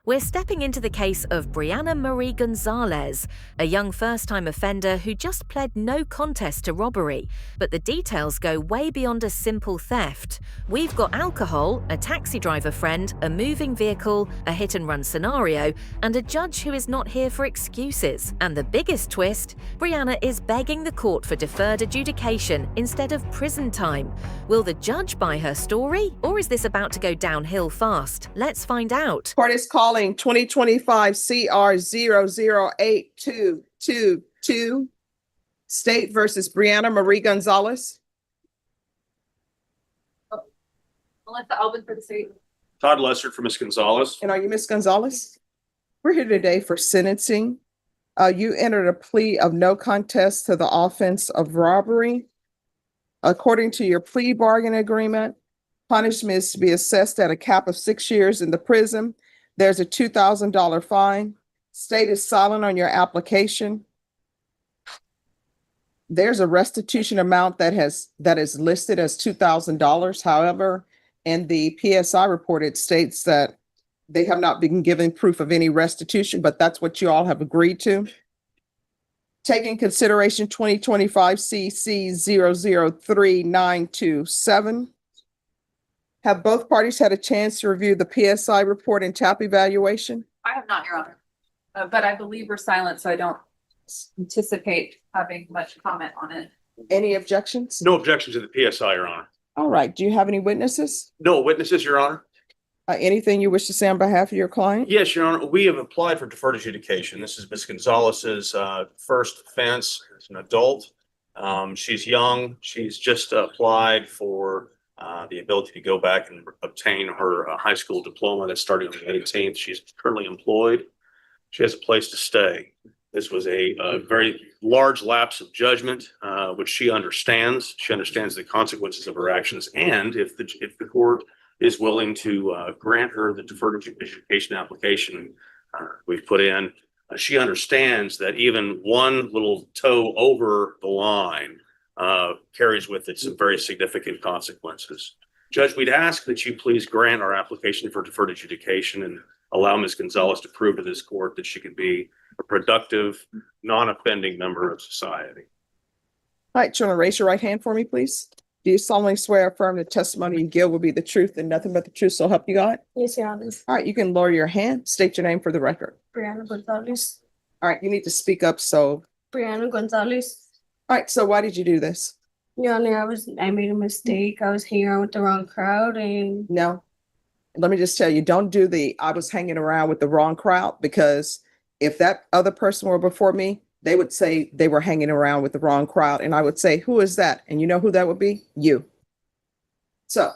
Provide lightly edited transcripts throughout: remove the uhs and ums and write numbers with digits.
We're stepping into the case of Brianna Marie Gonzalez, a young first-time offender who just pled no contest to robbery. But the details go way beyond a simple theft. We've got alcohol, a taxi driver friend, a moving vehicle, a hit-and-run scenario, and a judge who is not here for excuses. And the biggest twist, Brianna is begging the court for deferred adjudication instead of prison time. Will the judge buy her story, or is this about to go downhill fast? Let's find out. Court is calling 2025 CR 008222, State versus Brianna Marie Gonzalez. Melissa Albin for the state. Todd Lessard for Ms. Gonzalez. And are you Ms. Gonzalez? We're here today for sentencing. You entered a plea of no contest to the offense of robbery. According to your plea bargain agreement, punishment is to be assessed at a cap of 6 years in the prison. There's a $2,000 fine. State is silent on your application. There's a restitution amount that is listed as $2,000. However, in the PSI report, it states that they have not been given proof of any restitution, but that's what you all have agreed to. Taking consideration 2025 CC 003927. Have both parties had a chance to review the PSI report and TAP evaluation? I have not, Your Honor. But I believe we're silent, so I don't anticipate having much comment on it. Any objections? No objection to the PSI, Your Honor. All right. Do you have any witnesses? No witnesses, Your Honor. Anything you wish to say on behalf of your client? Yes, Your Honor. We have applied for deferred adjudication. This is Ms. Gonzalez's first offense as an adult. She's young. She's just applied for the ability to go back and obtain her high school diploma that's starting on the 18th. She's currently employed. She has a place to stay. This was a very large lapse of judgment, which she understands. She understands the consequences of her actions. And if the court is willing to grant her the deferred adjudication application we've put in, she understands that even one little toe over the line carries with it some very significant consequences. Judge, we'd ask that you please grant our application for deferred adjudication and allow Ms. Gonzalez to prove to this court that she can be a productive, non-offending member of society. All right, Jonah, raise your right hand for me, please. Do you solemnly swear or affirm the testimony you give will be the truth and nothing but the truth, so help you God? Yes, Your Honor. All right, you can lower your hand. State your name for the record. Brianna Gonzalez. All right, you need to speak up. So, Brianna Gonzalez. all right, so why did you do this? Your Honor, I made a mistake. I was hanging out with the wrong crowd and No, let me just tell you, don't do I was hanging around with the wrong crowd, because if that other person were before me, they would say they were hanging around with the wrong crowd. And I would say, who is that? And you know who that would be? You. So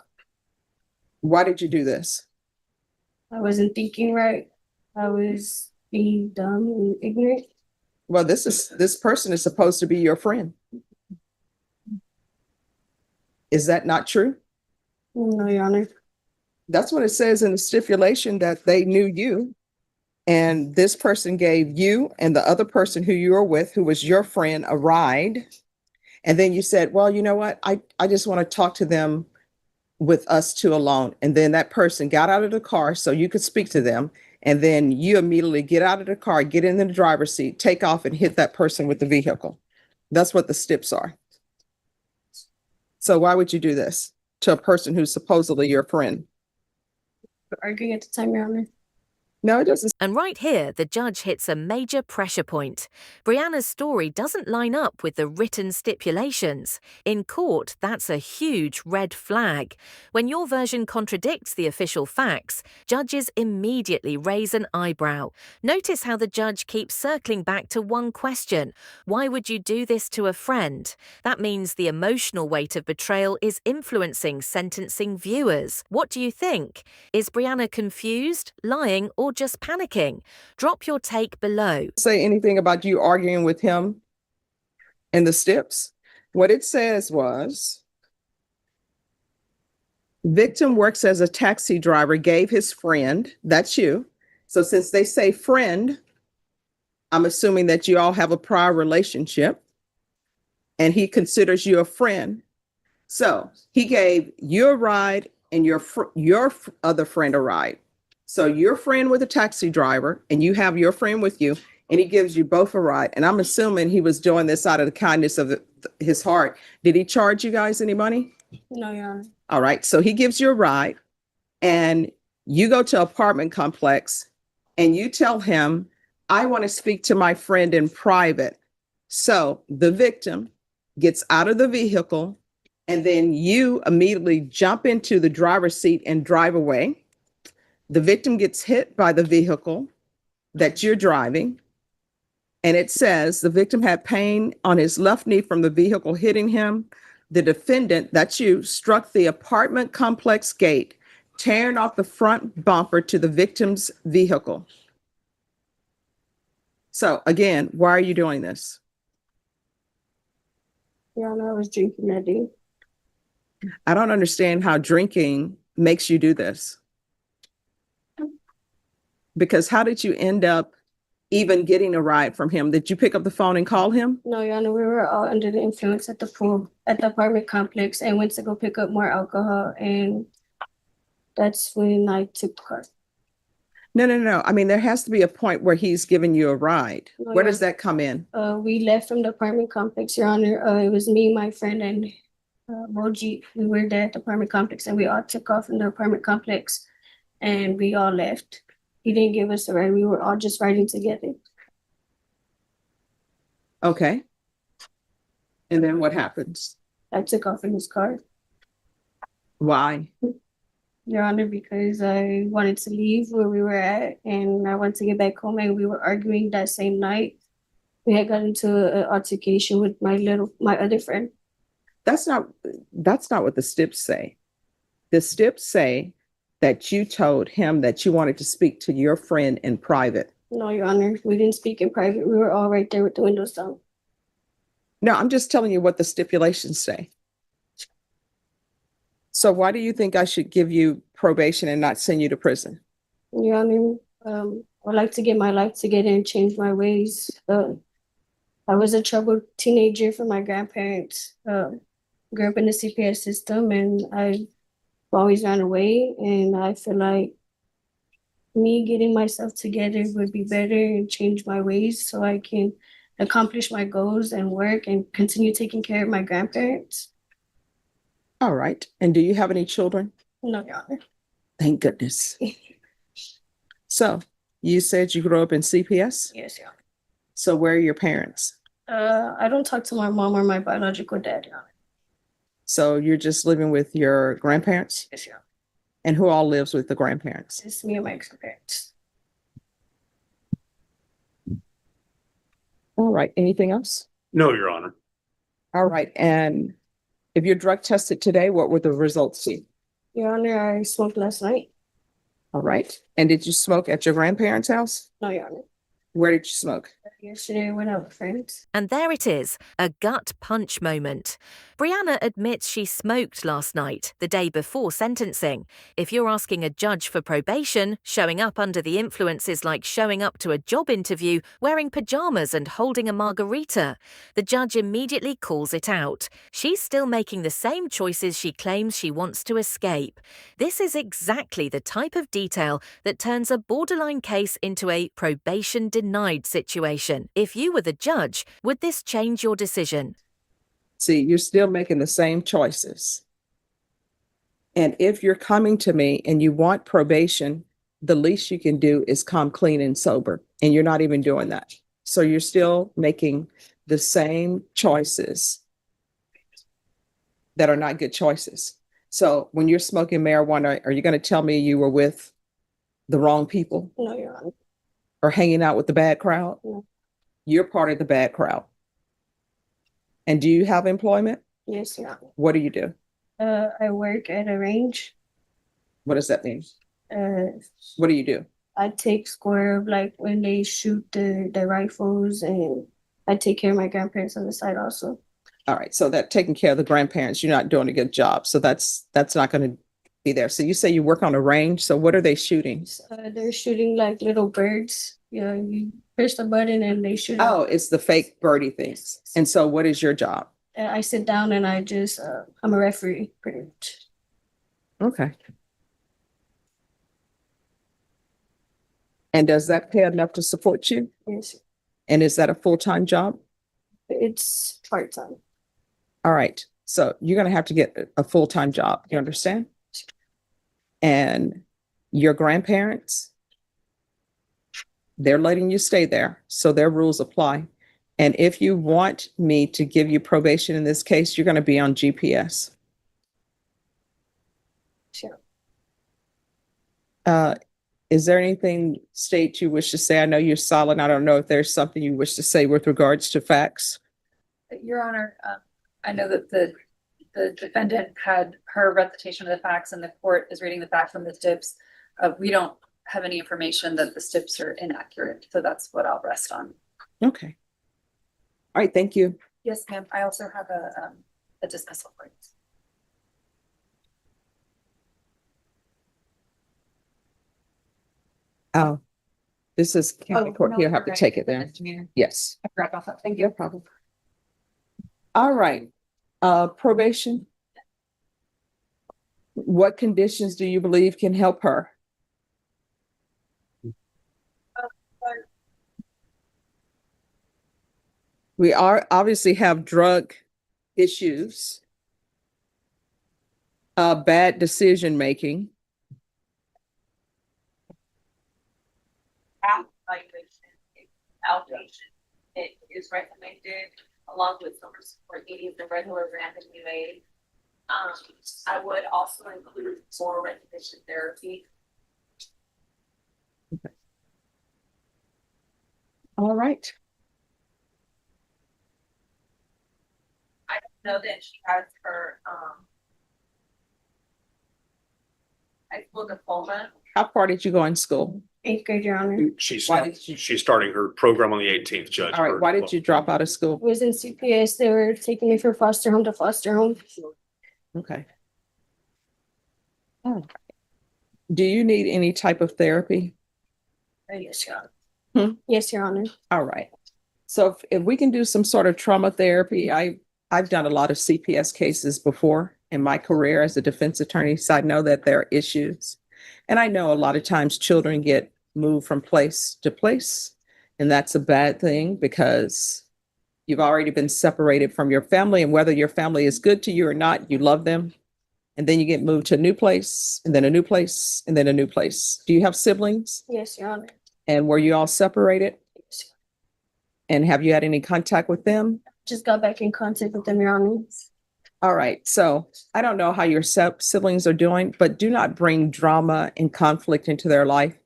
why did you do this? I wasn't thinking right. I was being dumb and ignorant. Well, this person is supposed to be your friend. Is that not true? No, Your Honor. That's what it says in the stipulation, that they knew you. And this person gave you and the other person who you were with, who was your friend, a ride. And then you said, well, you know what? I just want to talk to them with us two alone. And then that person got out of the car so you could speak to them. And then you immediately get out of the car, get in the driver's seat, take off and hit that person with the vehicle. That's what the stips are. So why would you do this to a person who's supposedly your friend? Arguing at the time, Your Honor. No, it doesn't. And right here, the judge hits a major pressure point. Brianna's story doesn't line up with the written stipulations. In court, that's a huge red flag. When your version contradicts the official facts, judges immediately raise an eyebrow. Notice how the judge keeps circling back to one question. Why would you do this to a friend? That means the emotional weight of betrayal is influencing sentencing viewers. What do you think? Is Brianna confused, lying, or just panicking? Drop your take below. Say anything about you arguing with him in the stips. What it says was, victim works as a taxi driver, gave his friend, that's you. So since they say friend, I'm assuming that you all have a prior relationship and he considers you a friend. So he gave you a ride and your other friend a ride. So your friend with a taxi driver and you have your friend with you and he gives you both a ride. And I'm assuming he was doing this out of the kindness of his heart. Did he charge you guys any money? No, Your Honor. All right. So he gives you a ride and you go to an apartment complex and you tell him, I want to speak to my friend in private. So the victim gets out of the vehicle and then you immediately jump into the driver's seat and drive away. The victim gets hit by the vehicle that you're driving. And it says the victim had pain on his left knee from the vehicle hitting him. The defendant, that's you, struck the apartment complex gate, tearing off the front bumper to the victim's vehicle. So again, why are you doing this? Your Honor, I was drinking that day. I don't understand how drinking makes you do this. Because how did you end up even getting a ride from him? Did you pick up the phone and call him? No, Your Honor, we were all under the influence at the pool, at the apartment complex, and went to go pick up more alcohol, and that's when I took the car. No. I mean, there has to be a point where he's giving you a ride. No, Where Your does that come in? We left from the apartment complex, Your Honor. It was me, my friend, and Moji. We were there at the apartment complex, and we all took off from the apartment complex, and we all left. He didn't give us a ride. We were all just riding together. Okay. And then what happens? I took off in his car, Why? Your Honor, because I wanted to leave where we were at, and I wanted to get back home, and we were arguing that same night. We had got into an altercation with my other friend. That's not what the stips say. The stips say that you told him that you wanted to speak to your friend in private. No, Your Honor, we didn't speak in private. We were all right there with the windows down. No, I'm just telling you what the stipulations say. So why do you think I should give you probation and not send you to prison? Your Honor, I'd like to get my life together and change my ways. I was a troubled teenager for my grandparents. Grew up in the CPS system, and I always ran away. And I feel like me getting myself together would be better and change my ways so I can accomplish my goals and work and continue taking care of my grandparents. All right. And do you have any children? No, Your Honor. Thank goodness. So you said you grew up in CPS? Yes, Your Honor. So where are your parents? I don't talk to my mom or my biological dad, Your Honor. So you're just living with your grandparents? Yes, Your Honor. And who all lives with the grandparents? It's me and my grandparents. All right. Anything else? No, Your Honor. All right. And if you're drug tested today, what would the results be? Your Honor, I smoked last night. All right. And did you smoke at your grandparents' house? No, Your Honor. Where did you smoke? Yesterday I went out with friends. And there it is, a gut punch moment. Brianna admits she smoked last night, the day before sentencing. If you're asking a judge for probation, showing up under the influence is like showing up to a job interview wearing pajamas and holding a margarita. The judge immediately calls it out. She's still making the same choices she claims she wants to escape. This is exactly the type of detail that turns a borderline case into a probation denied situation. If you were the judge, would this change your decision? See, you're still making the same choices. And if you're coming to me and you want probation, the least you can do is come clean and sober. And you're not even doing that. So you're still making the same choices that are not good choices. So when you're smoking marijuana, are you going to tell me you were with the wrong people No, Your Honor. or hanging out with the bad crowd? No. You're part of the bad crowd. And do you have employment? Yes, Your Honor. What do you do? I work at a range. What does that mean? Uh, What do you do? I take score of like when they shoot the rifles, and I take care of my grandparents on the side also. All right. So that taking care of the grandparents, you're not doing a good job. So that's not going to be there. So you say you work on a range. So what are they shooting? They're shooting like little birds. Yeah, you push the button and they shoot. Oh, it's the fake birdie things. And so what is your job? I sit down and I just I'm a referee pretty much. Okay. And does that pay enough to support you? Yes, And is that a full-time job? it's part-time. All right, so you're gonna have to get a full-time job, you understand? And your grandparents, they're letting you stay there, so their rules apply. And if you want me to give you probation in this case, you're gonna be on GPS. Sure. Is there anything, State, you wish to say? I know you're silent. I don't know if there's something you wish to say with regards to facts. Your Honor, I know that the defendant had her recitation of the facts and the court is reading the facts from the stips. We don't have any information that the stips are inaccurate, so that's what I'll rest on. Okay. All right, thank you. Yes, ma'am. I also have a dismissal for you. Oh, this is county court. no, You'll have you're to take right. it there. Misdemeanor. Yes. I forgot about that. Thank No you. problem. All right, probation. What conditions do you believe can help her? We are obviously have drug issues, bad decision making. Outpatient. It is recommended along with some support needing the regular random UA. I would also include more recognition therapy. All right. I know that she has her high school diploma. How far did you go in school? 8th grade, Your Honor. She's Why starting her program on the 18th, Judge. All right, why did you drop out of school? Was in CPS. They were taking me from foster home to foster home. Okay. Oh. Do you need any type of therapy? Yes, Your Honor. Hmm? Yes, Your Honor. All right. So if we can do some sort of trauma therapy, I've done a lot of CPS cases before in my career as a defense attorney, so I know that there are issues. And I know a lot of times children get moved from place to place, and that's a bad thing because you've already been separated from your family, and whether your family is good to you or not, you love them. And then you get moved to a new place, and then a new place, and then a new place. Do you have siblings? Yes, Your Honor. And were you all separated? Yes. And have you had any contact with them? Just got back in contact with them, Your Honor. All right. So I don't know how your siblings are doing, but do not bring drama and conflict into their life.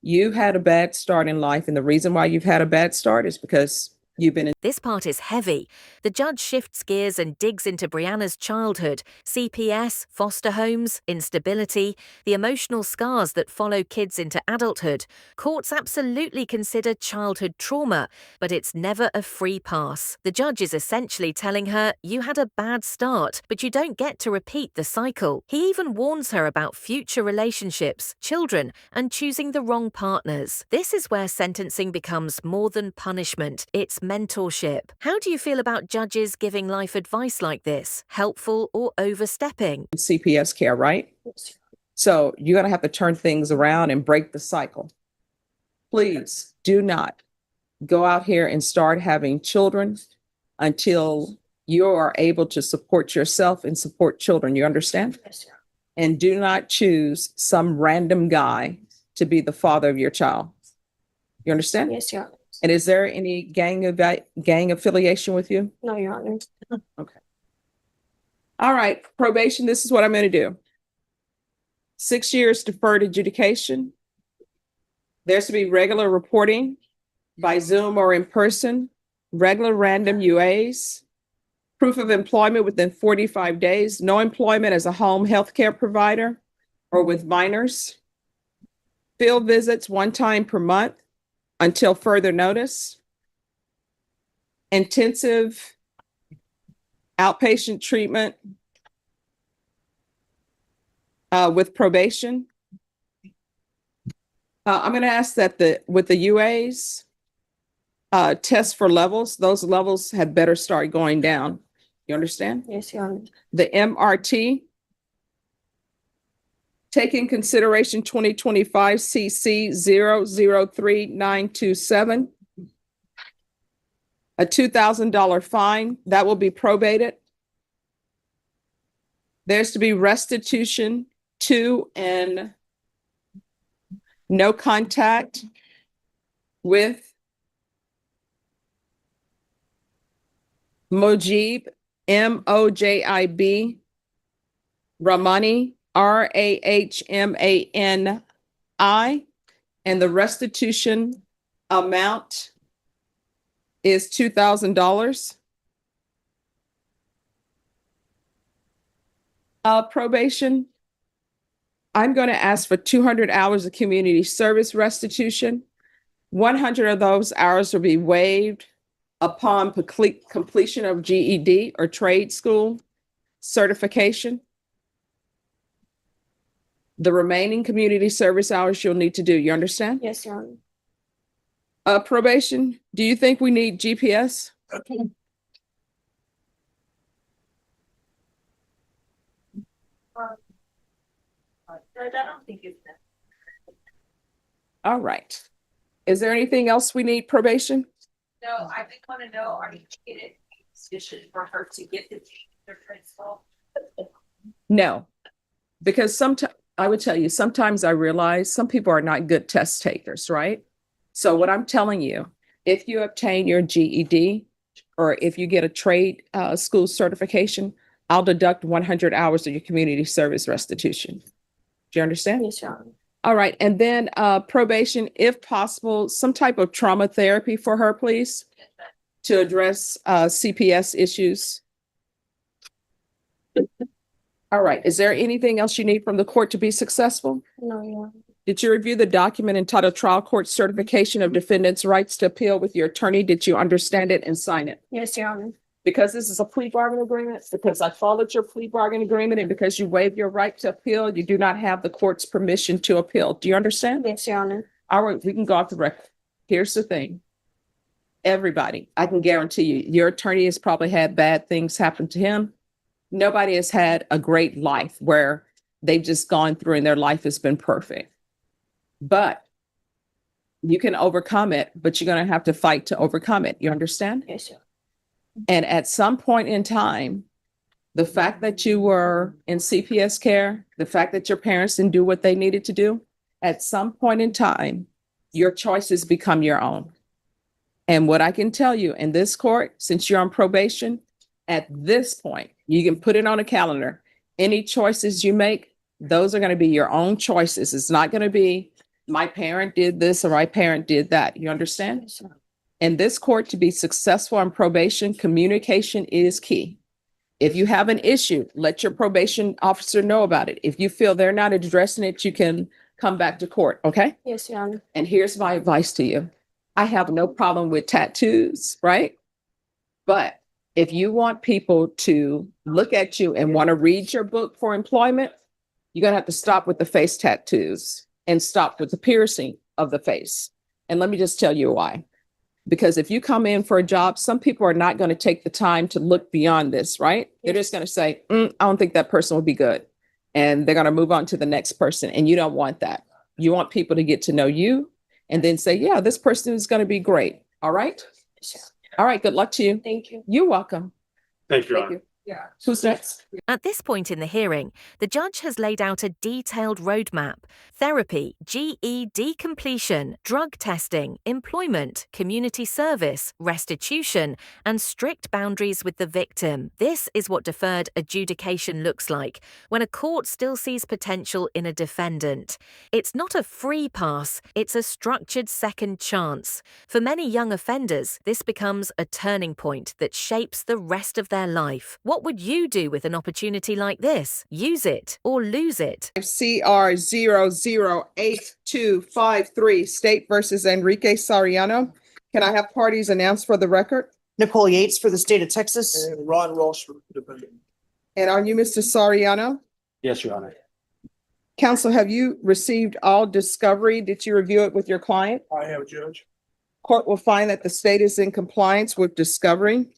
You've had a bad start in life, and the reason why you've had a bad start is because you've been in. This part is heavy. The judge shifts gears and digs into Brianna's childhood, CPS, foster homes, instability, the emotional scars that follow kids into adulthood. Courts absolutely consider childhood trauma, but it's never a free pass. The judge is essentially telling her, you had a bad start, but you don't get to repeat the cycle. He even warns her about future relationships, children, and choosing the wrong partners. This is where sentencing becomes more than punishment. It's mentorship. How do you feel about judges giving life advice like this? Helpful or overstepping? CPS care, right? Yes. So you're going to have to turn things around and break the cycle. Please do not go out here and start having children until you are able to support yourself and support children. You understand? Yes, Your Honor. And do not choose some random guy to be the father of your child. You understand? Yes, Your Honor. And is there any gang affiliation with you? No, Your Honor. Okay. All right, probation, this is what I'm going to do. 6 years deferred adjudication. There's to be regular reporting by Zoom or in person, regular random UAs, proof of employment within 45 days, no employment as a home health care provider or with minors, field visits 1 time per month until further notice, intensive outpatient treatment with probation. I'm going to ask that with the UAs, test for levels. Those levels had better start going down. You understand? Yes, Your Honor. The MRT Take in consideration 2025 CC 003927. A $2,000 fine that will be probated. There's to be restitution to and no contact with Mojib, Mojib, Rahmani, Rahmani, and the restitution amount is $2,000. Probation, I'm going to ask for 200 hours of community service restitution. 100 of those hours will be waived upon completion of GED or trade school certification. The remaining community service hours you'll need to do. You understand? Yes, Your Honor. Probation, do you think we need GPS? Judge, I don't think it's that. All right. Is there anything else we need probation? No, I just want to know, are you getting a position for her to get the principal? No, because I would tell you, sometimes I realize some people are not good test takers, right? So what I'm telling you, if you obtain your GED or if you get a trade school certification, I'll deduct 100 hours of your community service restitution. Do you understand? Yes, Your Honor. All right. And then probation, if possible, some type of trauma therapy for her, please, to address CPS issues. All right. Is there anything else you need from the court to be successful? No, Your Honor. Did you review the document entitled Trial Court Certification of Defendant's Rights to Appeal with your attorney? Did you understand it and sign it? Yes, Your Honor. Because this is a plea bargain agreement, because I followed your plea bargain agreement, and because you waived your right to appeal, you do not have the court's permission to appeal. Do you understand? Yes, Your Honor. All right, we can go off the record. Here's the thing. Everybody, I can guarantee you, your attorney has probably had bad things happen to him. Nobody has had a great life where they've just gone through and their life has been perfect. But you can overcome it, but you're going to have to fight to overcome it. You understand? Yes, Your Honor. And at some point in time, the fact that you were in CPS care, the fact that your parents didn't do what they needed to do, at some point in time, your choices become your own. And what I can tell you in this court, since you're on probation, at this point, you can put it on a calendar. Any choices you make, those are going to be your own choices. It's not going to be my parent did this or my parent did that. You understand? Yes, Your Honor. In this court, to be successful on probation, communication is key. If you have an issue, let your probation officer know about it. If you feel they're not addressing it, you can come back to court, okay? Yes, Your Honor. And here's my advice to you. I have no problem with tattoos, right? But if you want people to look at you and want to read your book for employment, you're going to have to stop with the face tattoos and stop with the piercing of the face. And let me just tell you why. Because if you come in for a job, some people are not going to take the time to look beyond this, right? They're just going to say, I don't think that person would be good. And they're going to move on to the next person. And you don't want that. You want people to get to know you and then say, yeah, this person is going to be great. All right. All right. Good luck to you. Thank you. You're welcome. Thank you, Your Thank Honor. you. Yeah. Who's next? At this point in the hearing, the judge has laid out a detailed roadmap: therapy, GED completion, drug testing, employment, community service, restitution, and strict boundaries with the victim. This is what deferred adjudication looks like when a court still sees potential in a defendant. It's not a free pass, it's a structured second chance. For many young offenders, this becomes a turning point that shapes the rest of their life. What would you do with an opportunity like this? Use it or lose it. CR 008253, State versus Enrique Sariano. Can I have parties announced for the record? Nicole Yates for the state of Texas. And Ron Ross for defendant. And are you Mr. Sariano? Yes, Your Honor. Counsel, have you received all discovery? Did you review it with your client? I have, Judge. Court will find that the state is in compliance with discovery.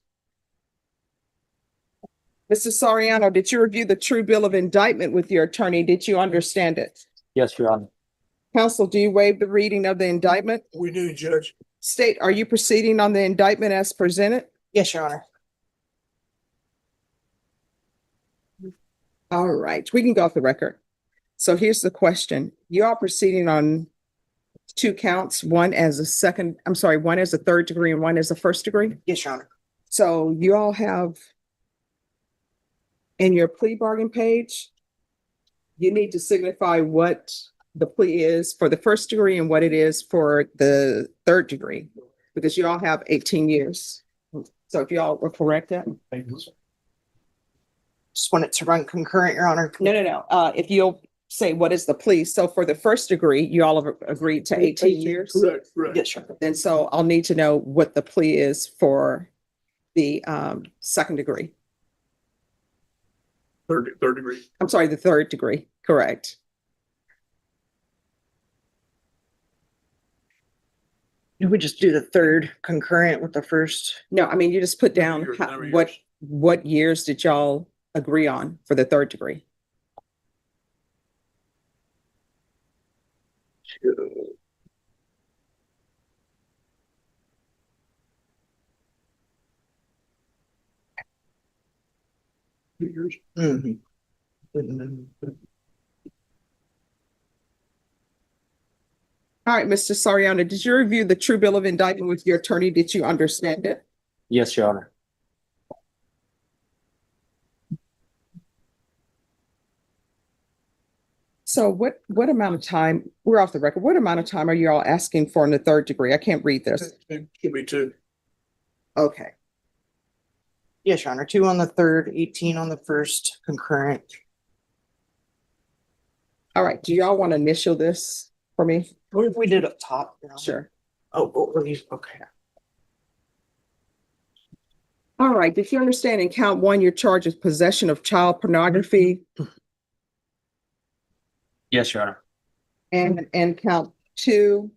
Mr. Soriano, did you review the true bill of indictment with your attorney? Did you understand it? Yes, Your Honor. Counsel, do you waive the reading of the indictment? We do, Judge. State, are you proceeding on the indictment as presented? Yes, Your Honor. All right, we can go off the record. So here's the question. You are proceeding on two counts, one as a third degree and one as a first degree. Yes, Your Honor. So you all have in your plea bargain page, you need to signify what the plea is for the first degree and what it is for the third degree, because you all have 18 years. So if you all will correct that. Just want it to run concurrent, Your Honor. No. If you'll say what is the plea. So for the first degree, you all have agreed to 18 years. Correct, correct. Yes, Your Honor. Then so I'll need to know what the plea is for the second degree. Third degree. I'm sorry, the third degree, correct. Did we just do the third concurrent with the first? No, I mean, you just put down Years, how- number of what, years. what years did y'all agree on for the third degree? Years. Mhm. All right, Mr. Soriano, did you review the true bill of indictment with your attorney? Did you understand it? Yes, Your Honor. So what amount of time, we're off the record, what amount of time are you all asking for in the third degree? I can't read this. It should be two. Okay. Yes, Your Honor. 2 on the third, 18 on the first concurrent. All right, do y'all want to initial this for me? What if we did up top? Your Honor? Sure. Okay. All right, did you understand in count one, you're charged with possession of child pornography? Yes, Your Honor. And count two,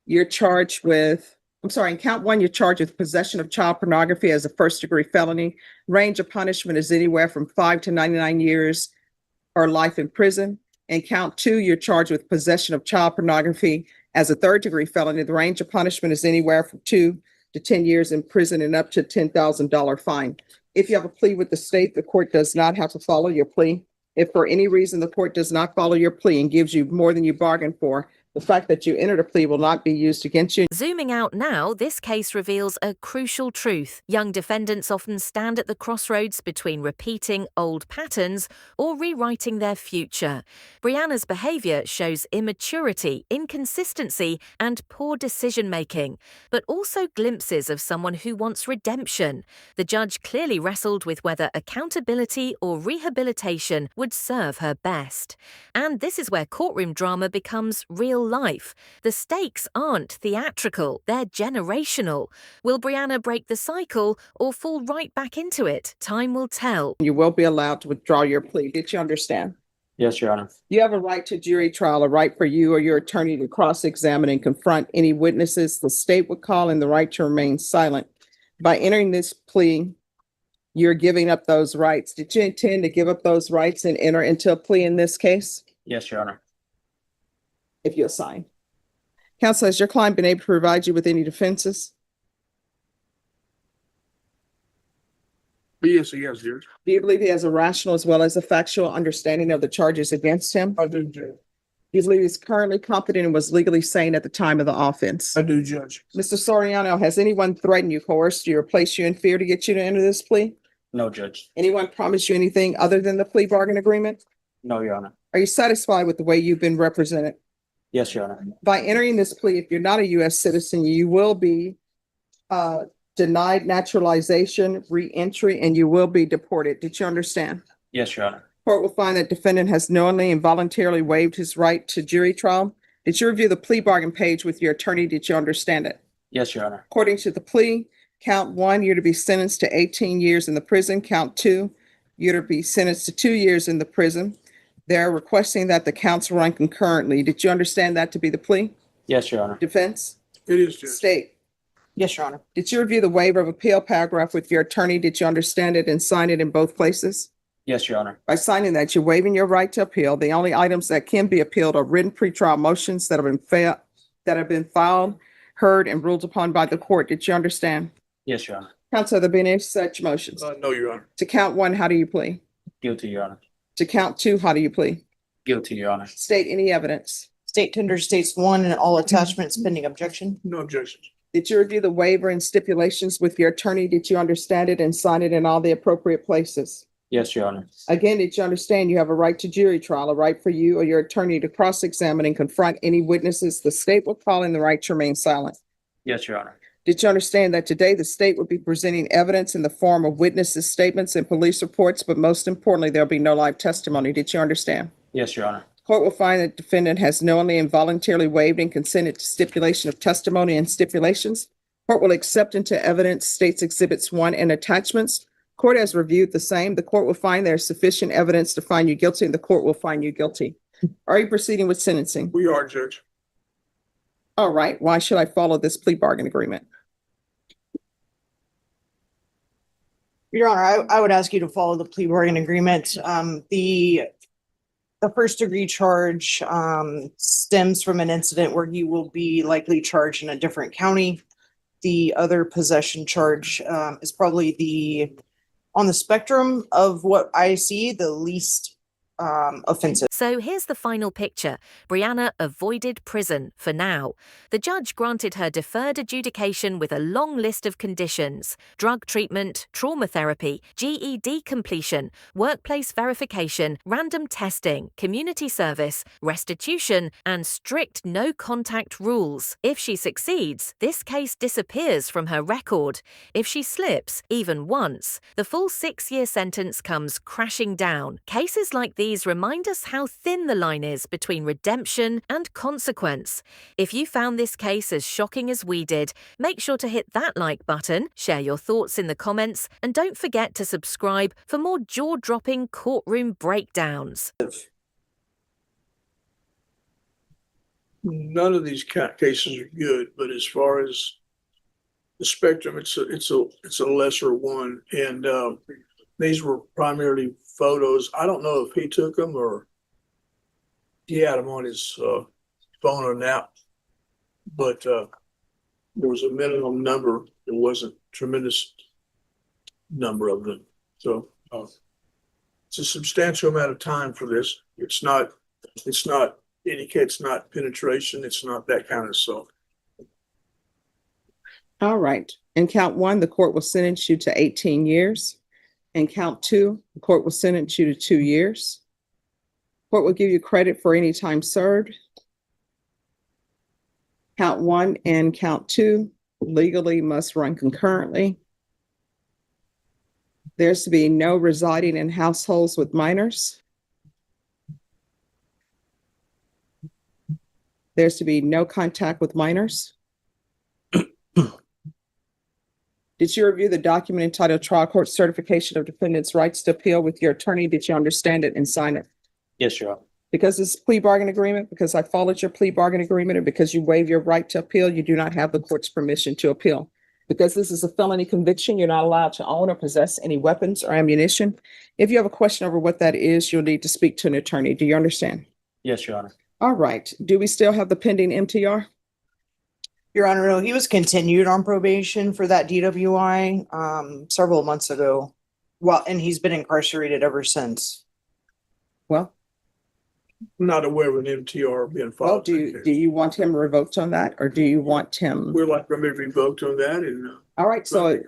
you're charged with, I'm sorry, in count one, you're charged with possession of child pornography as a first degree felony. Range of punishment is anywhere from 5 to 99 years or life in prison. In count two, you're charged with possession of child pornography as a third degree felony. The range of punishment is anywhere from 2 to 10 years in prison and up to $10,000 fine. If you have a plea with the state, the court does not have to follow your plea. If for any reason the court does not follow your plea and gives you more than you bargained for, the fact that you entered a plea will not be used against you. Zooming out now, this case reveals a crucial truth. Young defendants often stand at the crossroads between repeating old patterns or rewriting their future. Brianna's behavior shows immaturity, inconsistency, and poor decision-making, but also glimpses of someone who wants redemption. The judge clearly wrestled with whether accountability or rehabilitation would serve her best. And this is where courtroom drama becomes real life. The stakes aren't theatrical, they're generational. Will Brianna break the cycle or fall right back into it? Time will tell. You will be allowed to withdraw your plea. Did you understand? Yes, Your Honor. You have a right to jury trial, a right for you or your attorney to cross-examine and confront any witnesses the state would call, and the right to remain silent. By entering this plea, you're giving up those rights. Did you intend to give up those rights and enter into a plea in this case? Yes, Your Honor. If you'll sign. Counsel, has your client been able to provide you with any defenses? Yes, Judge. Do you believe he has a rational as well as a factual understanding of the charges against him? I do, Judge. Do you believe he's currently competent and was legally sane at the time of the offense? I do, Judge. Mr. Soriano, has anyone threatened you, coerced you, or placed you in fear to get you to enter this plea? No, Judge. Anyone promised you anything other than the plea bargain agreement? No, Your Honor. Are you satisfied with the way you've been represented? Yes, Your Honor. By entering this plea, if you're not a U.S. citizen, you will be denied naturalization, re-entry, and you will be deported. Did you understand? Yes, Your Honor. Court will find that defendant has knowingly and voluntarily waived his right to jury trial. Did you review the plea bargain page with your attorney? Did you understand it? Yes, Your Honor. According to the plea, count one, you're to be sentenced to 18 years in the prison. Count two, you're to be sentenced to 2 years in the prison. They're requesting that the counts run concurrently. Did you understand that to be the plea? Yes, Your Honor. Defense? It is, Judge. State? Yes, Your Honor. Did you review the waiver of appeal paragraph with your attorney? Did you understand it and sign it in both places? Yes, Your Honor. By signing that, you're waiving your right to appeal. The only items that can be appealed are written pretrial motions that have been filed, heard, and ruled upon by the court. Did you understand? Yes, Your Honor. Counsel, have there been any such motions? No, Your Honor. To count one, how do you plead? Guilty, Your Honor. To count two, how do you plead? Guilty, Your Honor. State any evidence. State tender states one and all attachments pending objection. No objections. Did you review the waiver and stipulations with your attorney? Did you understand it and sign it in all the appropriate places? Yes, Your Honor. Again, did you understand you have a right to jury trial, a right for you or your attorney to cross-examine and confront any witnesses the state will call in the right to remain silent? Yes, Your Honor. Did you understand that today the state will be presenting evidence in the form of witnesses' statements and police reports, but most importantly, there'll be no live testimony? Did you understand? Yes, Your Honor. Court will find that defendant has knowingly and voluntarily waived and consented to stipulation of testimony and stipulations. Court will accept into evidence states exhibits 1 and attachments. Court has reviewed the same. The court will find there is sufficient evidence to find you guilty, and the court will find you guilty. Are you proceeding with sentencing? We are, Judge. All right. Why should I follow this plea bargain agreement? Your Honor, I would ask you to follow the plea bargain agreement. The first degree charge stems from an incident where you will be likely charged in a different county. The other possession charge is probably on the spectrum of what I see, the least offensive. So here's the final picture. Brianna avoided prison for now. The judge granted her deferred adjudication with a long list of conditions: drug treatment, trauma therapy, GED completion, workplace verification, random testing, community service, restitution, and strict no contact rules. If she succeeds, this case disappears from her record. If she slips, even once, the full 6-year sentence comes crashing down. Cases like these remind us how thin the line is between redemption and consequence. If you found this case as shocking as we did, make sure to hit that like button, share your thoughts in the comments, and don't forget to subscribe for more jaw-dropping courtroom breakdowns. None of these cases are good, but as far as the spectrum, it's a lesser one. And these were primarily photos. I don't know if he took them or he had them on his phone or nap, but there was a minimum number. There wasn't a tremendous number of them. So it's a substantial amount of time for this. It's not it's not penetration. It's not that kind of stuff. All right. In count 1, the court will sentence you to 18 years. In count 2, the court will sentence you to 2 years. Court will give you credit for any time served. Count 1 and count 2 legally must run concurrently. There's to be no residing in households with minors. There's to be no contact with minors. Did you review the document entitled Trial Court Certification of Defendant's Rights to Appeal with your attorney? Did you understand it and sign it? Yes, Your Honor. Because this is a plea bargain agreement, because I followed your plea bargain agreement, and because you waive your right to appeal, you do not have the court's permission to appeal. Because this is a felony conviction, you're not allowed to own or possess any weapons or ammunition. If you have a question over what that is, you'll need to speak to an attorney. Do you understand? Yes, Your Honor. All right. Do we still have the pending MTR? Your Honor, no, he was continued on probation for that DWI several months ago. Well, and he's been incarcerated ever since. Well, I'm not aware of an MTR being filed. do you want him revoked on that, or do you want him? We're like going to be revoked on that, and All right. So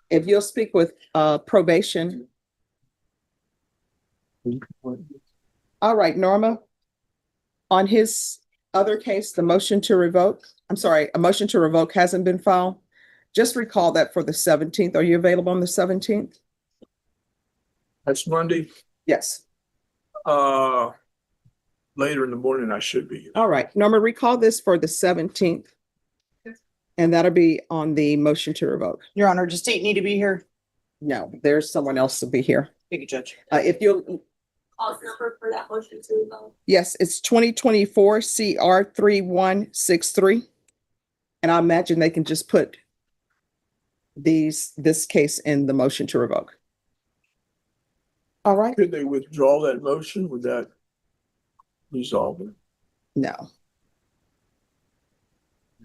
if you'll speak with probation. All right, Norma. On his other case, a motion to revoke hasn't been filed. Just recall that for the 17th. Are you available on the 17th? that's Monday. Yes. Later in the morning, I should be. All right. Norma, recall this for the 17th. And that'll be on the motion to revoke. Your Honor, does state need to be here? No, there's someone else to be here. Thank you, Judge. If you'll, Cause number for that motion to vote. yes, it's 2024 CR 3163. And I imagine they can just put this case in the motion to revoke. All right, Could they withdraw that motion? Would that resolve it? no.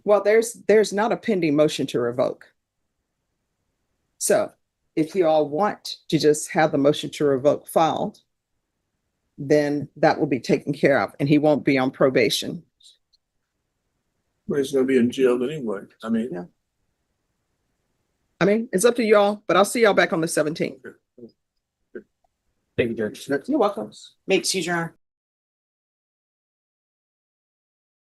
Well, there's not a pending motion to revoke. So if you all want to just have the motion to revoke filed, then that will be taken care of and he won't be on probation. But he's gonna be in jail anyway. I mean. Yeah. I mean, it's up to y'all, but I'll see y'all back on the 17th. Thank you, Judge. You're welcome. May excuse your honor.